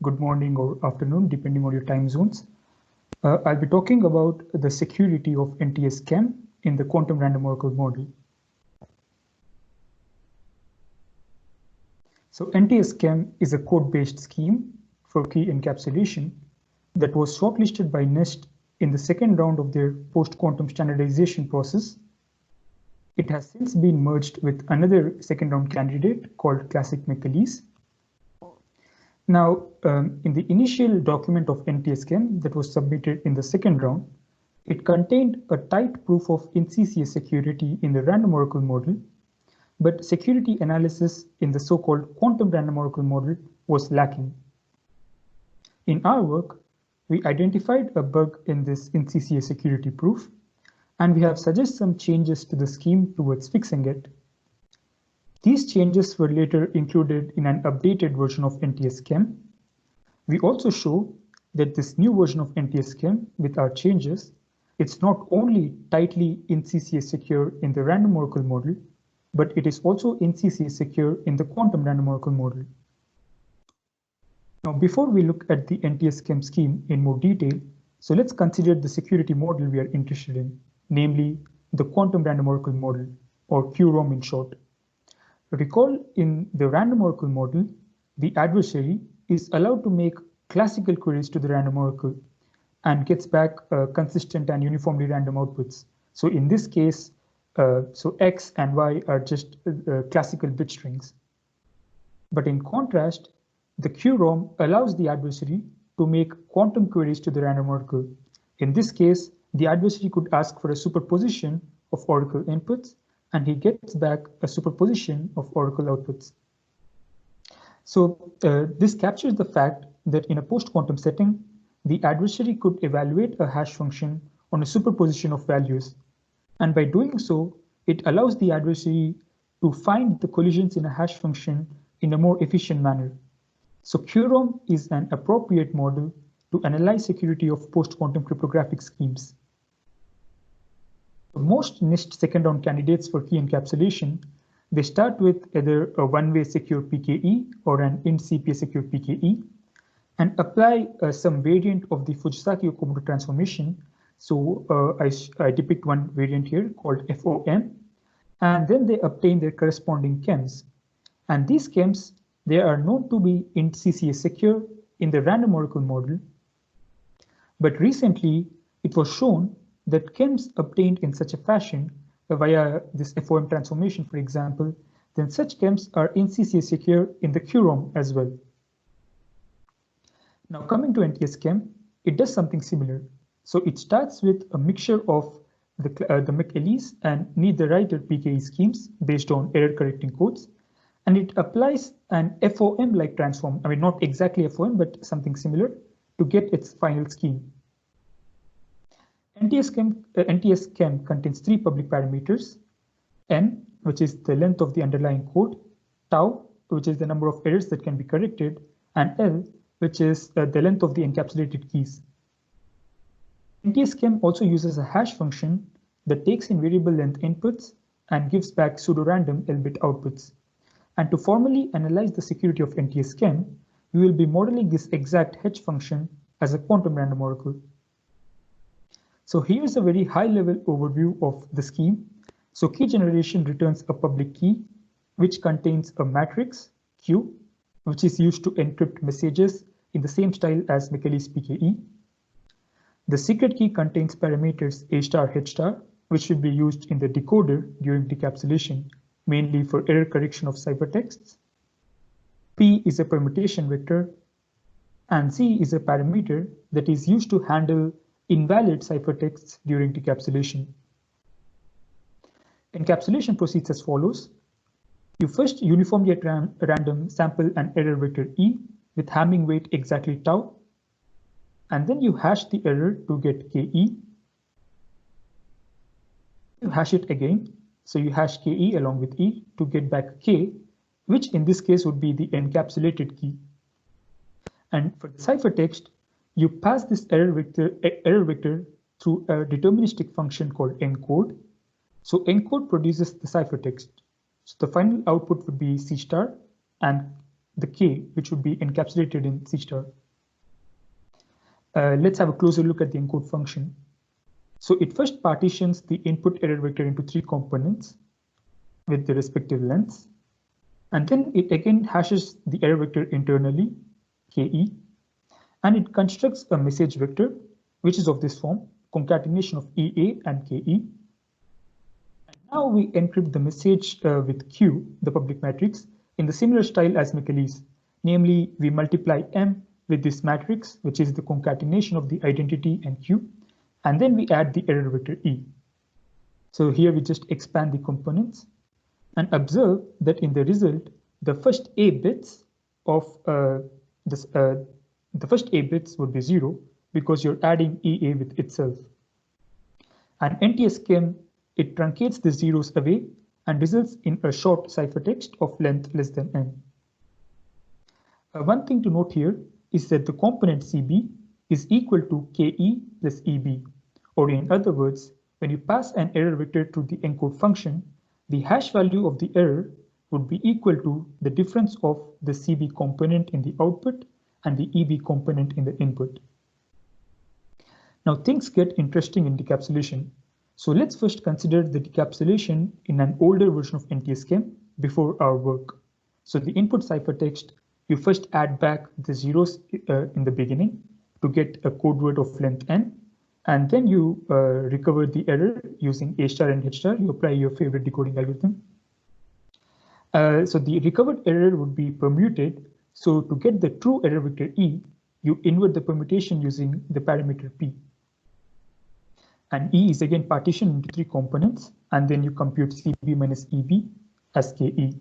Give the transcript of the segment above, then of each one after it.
good morning or afternoon, depending on your time zones. I'll be talking about the security of NTS-KEM in the quantum random oracle model. So NTS-KEM is a code-based scheme for key encapsulation that was shortlisted by NIST in the second round of their post-quantum standardization process. It has since been merged with another second round candidate called Classic McAleese. Now, in the initial document of NTS-KEM that was submitted in the second round, it contained a tight proof of in-CCS security in the random oracle model, but security analysis in the so-called quantum random oracle model was lacking. In our work, we identified a bug in this in-CCS security proof, and we have suggested some changes to the scheme towards fixing it. These changes were later included in an updated version of NTS-KEM. We also show that this new version of NTS-KEM with our changes, it's not only tightly in-CCS secure in the random oracle model, but it is also in-CCS secure in the quantum random oracle model. Now, before we look at the NTS-KEM scheme in more detail, so let's consider the security model we are interested in, namely the quantum random oracle model, or QROM in short. Recall in the random oracle model, the adversary is allowed to make classical queries to the random oracle and gets back consistent and uniformly random outputs. So in this case, so X and Y are just classical bit strings. But in contrast, the QROM allows the adversary to make quantum queries to the random oracle. In this case, the adversary could ask for a superposition of oracle inputs, and he gets back a superposition of oracle outputs. So this captures the fact that in a post-quantum setting, the adversary could evaluate a hash function on a superposition of values. And by doing so, it allows the adversary to find the collisions in a hash function in a more efficient manner. So QROM is an appropriate model to analyze security of post-quantum cryptographic schemes. Most NIST second round candidates for key encapsulation, they start with either a one-way secure PKE or an in-CPA secure PKE and apply some variant of the Fujisaki-Okamoto transformation. So I depict one variant here called FOM, and then they obtain their corresponding KEMs. And these KEMs, they are known to be in-CCS secure in the random oracle model. But recently, it was shown that KEMs obtained in such a fashion via this FOM transformation, for example, then such KEMs are in-CCS secure in the QROM as well. Now coming to NTS-KEM, it does something similar. So it starts with a mixture of the McAleese and need-the-writer PKE schemes based on error correcting codes, and it applies an FOM-like transform, I mean not exactly FOM, but something similar to get its final scheme. NTS-KEM contains three public parameters: n, which is the length of the underlying code; tau, which is the number of errors that can be corrected; and l, which is the length of the encapsulated keys. NTS-KEM also uses a hash function that takes in variable length inputs and gives back pseudo-random L-bit outputs. And to formally analyze the security of NTS-KEM, we will be modeling this exact hedge function as a quantum random oracle. So here's a very high-level overview of the scheme. So key generation returns a public key, which contains a matrix, Q, which is used to encrypt messages in the same style as McAleese PKE. The secret key contains parameters A star, H star, which should be used in the decoder during decapsulation, mainly for error correction of ciphertexts. P is a permutation vector, and Z is a parameter that is used to handle invalid ciphertexts during decapsulation. Encapsulation proceeds as follows. You first uniformly at random sample an error vector E with Hamming weight exactly tau, and then you hash the error to get KE. You hash it again, so you hash KE along with E to get back K, which in this case would be the encapsulated key. And for the ciphertext, you pass this error vector through a deterministic function called encode. So encode produces the ciphertext. So the final output would be C star, and the K, which would be encapsulated in C star. Let's have a closer look at the encode function. So it first partitions the input error vector into 3 components with the respective lengths. And then it again hashes the error vector internally, KE, and it constructs a message vector, which is of this form, concatenation of EA and KE. And now we encrypt the message with Q, the public matrix, in the similar style as Michaelis. Namely, we multiply M with this matrix, which is the concatenation of the identity and Q, and then we add the error vector E. So here we just expand the components and observe that in the result, the first A bits of the first A bits would be 0 because you're adding EA with itself. And NTS-KEM, it truncates the zeros away and results in a short ciphertext of length less than n. One thing to note here is that the component CB is equal to KE plus EB, or in other words, when you pass an error vector to the encode function, the hash value of the error would be equal to the difference of the CB component in the output and the EB component in the input. Now things get interesting in decapsulation. So let's first consider the decapsulation in an older version of NTS-KEM before our work. So the input ciphertext, you first add back the zeros in the beginning to get a code word of length n, and then you recover the error using A star and H star. You apply your favorite decoding algorithm. So the recovered error would be permuted. So to get the true error vector E, you invert the permutation using the parameter P. And E is again partitioned into 3 components, and then you compute CB minus EB as KE.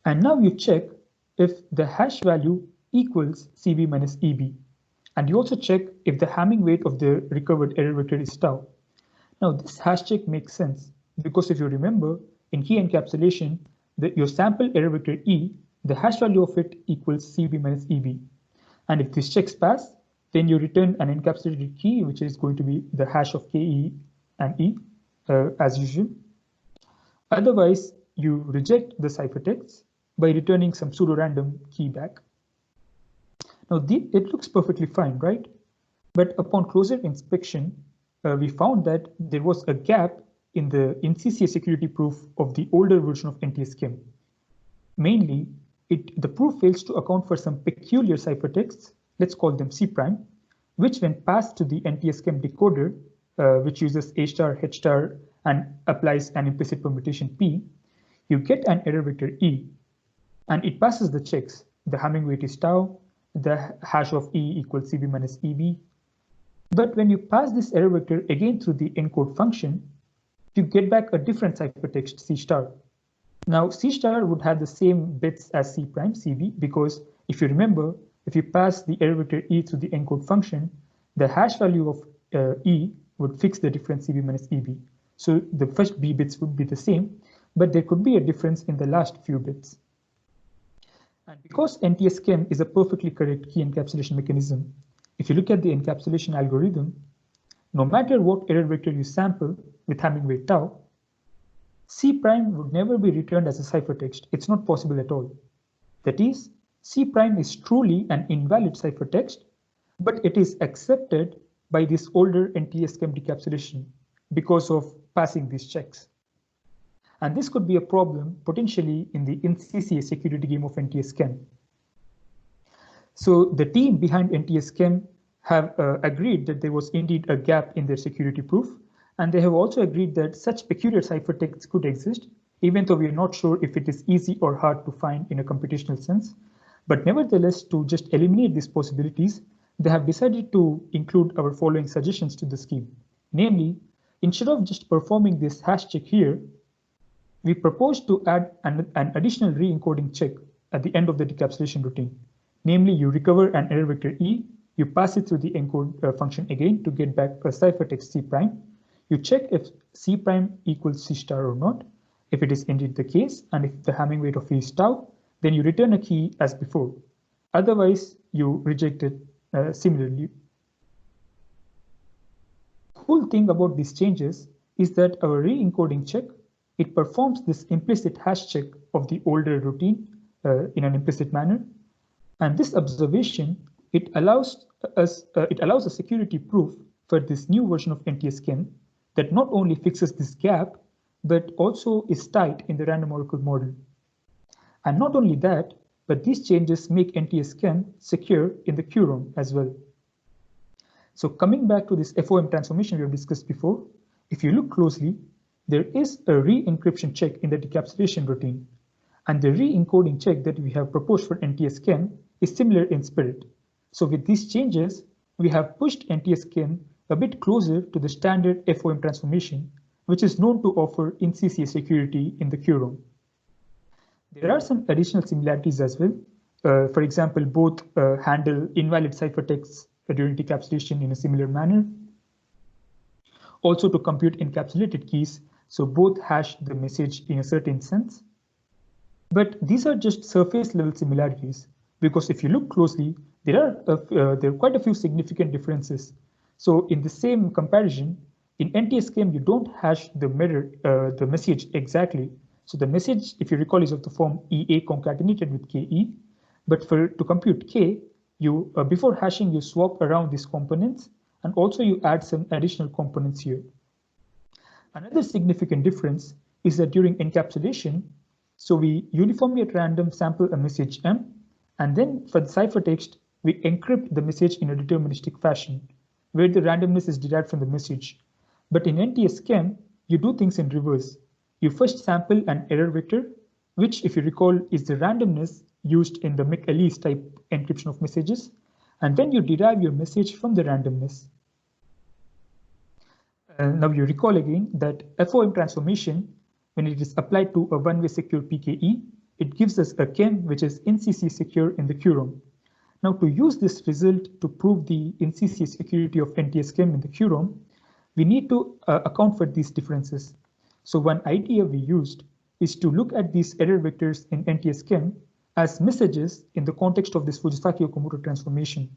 And now you check if the hash value equals CB minus EB. And you also check if the Hamming weight of the recovered error vector is tau. Now this hash check makes sense because if you remember, in key encapsulation, your sample error vector E, the hash value of it equals CB minus EB. And if these checks pass, then you return an encapsulated key, which is going to be the hash of KE and E as usual. Otherwise, you reject the ciphertext by returning some pseudo-random key back. Now, it looks perfectly fine, right? But upon closer inspection, we found that there was a gap in the NCCA security proof of the older version of NTS-KEM. Mainly, the proof fails to account for some peculiar ciphertexts, let's call them C prime, which when passed to the NTS-KEM decoder, which uses A star, H star, and applies an implicit permutation P, you get an error vector E, and it passes the checks. The Hamming weight is tau, the hash of E equals CB minus EB. But when you pass this error vector again through the encode function, you get back a different ciphertext C star. Now C star would have the same bits as C prime, CB, because if you remember, if you pass the error vector E through the encode function, the hash value of E would fix the difference CB minus EB. So the first B bits would be the same, but there could be a difference in the last few bits. And because NTS-KEM is a perfectly correct key encapsulation mechanism, if you look at the encapsulation algorithm, no matter what error vector you sample with Hamming weight tau, C prime would never be returned as a ciphertext. It's not possible at all. That is, C prime is truly an invalid ciphertext, but it is accepted by this older NTS-KEM decapsulation because of passing these checks. And this could be a problem potentially in the NCCA security game of NTS-KEM. So the team behind NTS-KEM have agreed that there was indeed a gap in their security proof, and they have also agreed that such peculiar ciphertexts could exist, even though we are not sure if it is easy or hard to find in a computational sense. But nevertheless, to just eliminate these possibilities, they have decided to include our following suggestions to the scheme. Namely, instead of just performing this hash check here, we propose to add an additional re-encoding check at the end of the decapsulation routine. Namely, you recover an error vector E, you pass it through the encode function again to get back a ciphertext C prime. You check if C prime equals C star or not. If it is indeed the case, and if the Hamming weight of E is tau, then you return a key as before. Otherwise, you reject it similarly. Cool thing about these changes is that our re-encoding check, it performs this implicit hash check of the older routine in an implicit manner. And this observation, it allows a security proof for this new version of NTS-KEM that not only fixes this gap, but also is tight in the random oracle model. And not only that, but these changes make NTS-KEM secure in the QROM as well. So coming back to this FOM transformation we have discussed before, if you look closely, there is a re-encryption check in the decapsulation routine. And the re-encoding check that we have proposed for NTS-KEM is similar in spirit. So with these changes, we have pushed NTS-KEM a bit closer to the standard FOM transformation, which is known to offer in-CC security in the QROM. There are some additional similarities as well. For example, both handle invalid ciphertexts during decapsulation in a similar manner. Also to compute encapsulated keys, so both hash the message in a certain sense. But these are just surface level similarities, because if you look closely, there are quite a few significant differences. So in the same comparison, in NTS-KEM, you don't hash the message exactly. So the message, if you recall, is of the form EA concatenated with KE. But to compute K, you before hashing, you swap around these components, and also you add some additional components here. Another significant difference is that during encapsulation, so we uniformly at random sample a message M, and then for the ciphertext, we encrypt the message in a deterministic fashion, where the randomness is derived from the message. But in NTS-KEM, you do things in reverse. You first sample an error vector, which, if you recall, is the randomness used in the McAleese type encryption of messages, and then you derive your message from the randomness. Now you recall again that FOM transformation, when it is applied to a one-way secure PKE, it gives us a KEM which is in-CC secure in the QROM. Now to use this result to prove the in-CC security of NTS-KEM in the QROM, we need to account for these differences. So one idea we used is to look at these error vectors in NTS-KEM as messages in the context of this Fujisaki-Okamoto transformation.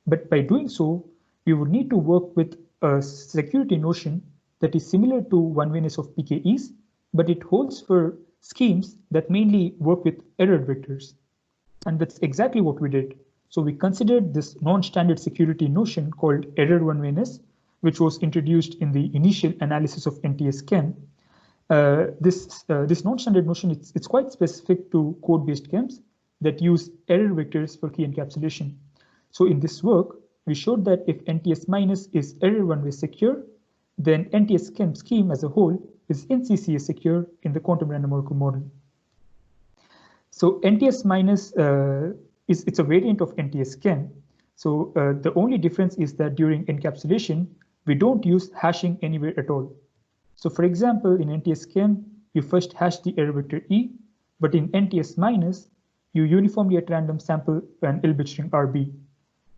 But by doing so, we would need to work with a security notion that is similar to one-wayness of PKEs, but it holds for schemes that mainly work with error vectors. And that's exactly what we did. So we considered this non-standard security notion called error one-wayness, which was introduced in the initial analysis of NTS-KEM. This non-standard notion, it's quite specific to code-based KEMs that use error vectors for key encapsulation. So in this work, we showed that if NTS- is error one-way secure, then NTS-KEM scheme as a whole is in-CC secure in the quantum random oracle model. So NTS- it's a variant of NTS-KEM. So the only difference is that during encapsulation, we don't use hashing anywhere at all. So for example, in NTS-KEM, you first hash the error vector E, but in NTS-, you uniformly at random sample an L-bit string RB,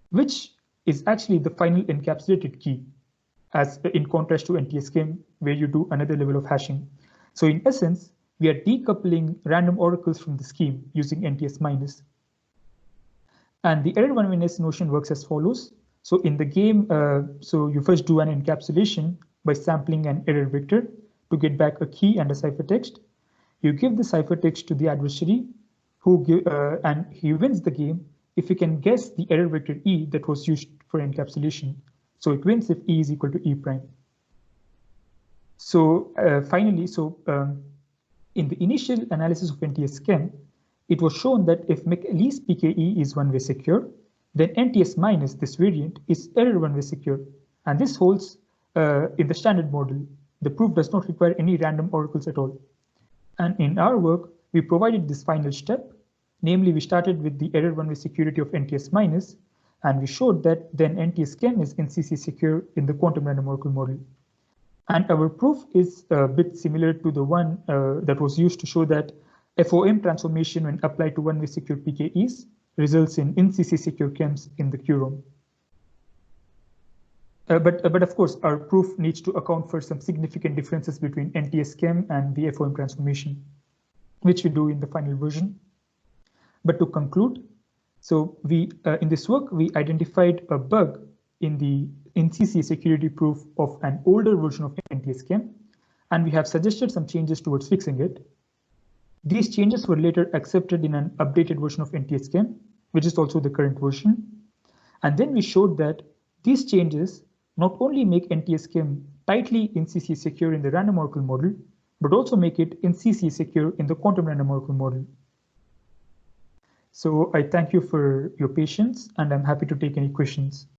which is actually the final encapsulated key, as in contrast to NTS-KEM, where you do another level of hashing. So in essence, we are decoupling random oracles from the scheme using NTS-. And the error one-wayness notion works as follows. So in the game, so you first do an encapsulation by sampling an error vector to get back a key and a ciphertext. You give the ciphertext to the adversary, and he wins the game if he can guess the error vector E that was used for encapsulation. So it wins if E is equal to E prime. So finally, in the initial analysis of NTS-KEM, it was shown that if McAleese PKE is one-way secure, then NTS-, this variant, is error one-way secure. And this holds in the standard model. The proof does not require any random oracles at all. And in our work, we provided this final step. Namely, we started with the error one-way security of NTS-, and we showed that then NTS-KEM is in-CC secure in the quantum random oracle model. And our proof is a bit similar to the one that was used to show that FOM transformation when applied to one-way secure PKEs results in CC secure KEMs in the QROM. But of course, our proof needs to account for some significant differences between NTS-KEM and the FOM transformation, which we do in the final version. But to conclude, so we in this work, we identified a bug in the in-CC security proof of an older version of NTS-KEM, and we have suggested some changes towards fixing it. These changes were later accepted in an updated version of NTS-KEM, which is also the current version. And then we showed that these changes not only make NTS-KEM tightly in-CC secure in the random oracle model, but also make it in-CC secure in the quantum random oracle model. So I thank you for your patience, and I'm happy to take any questions.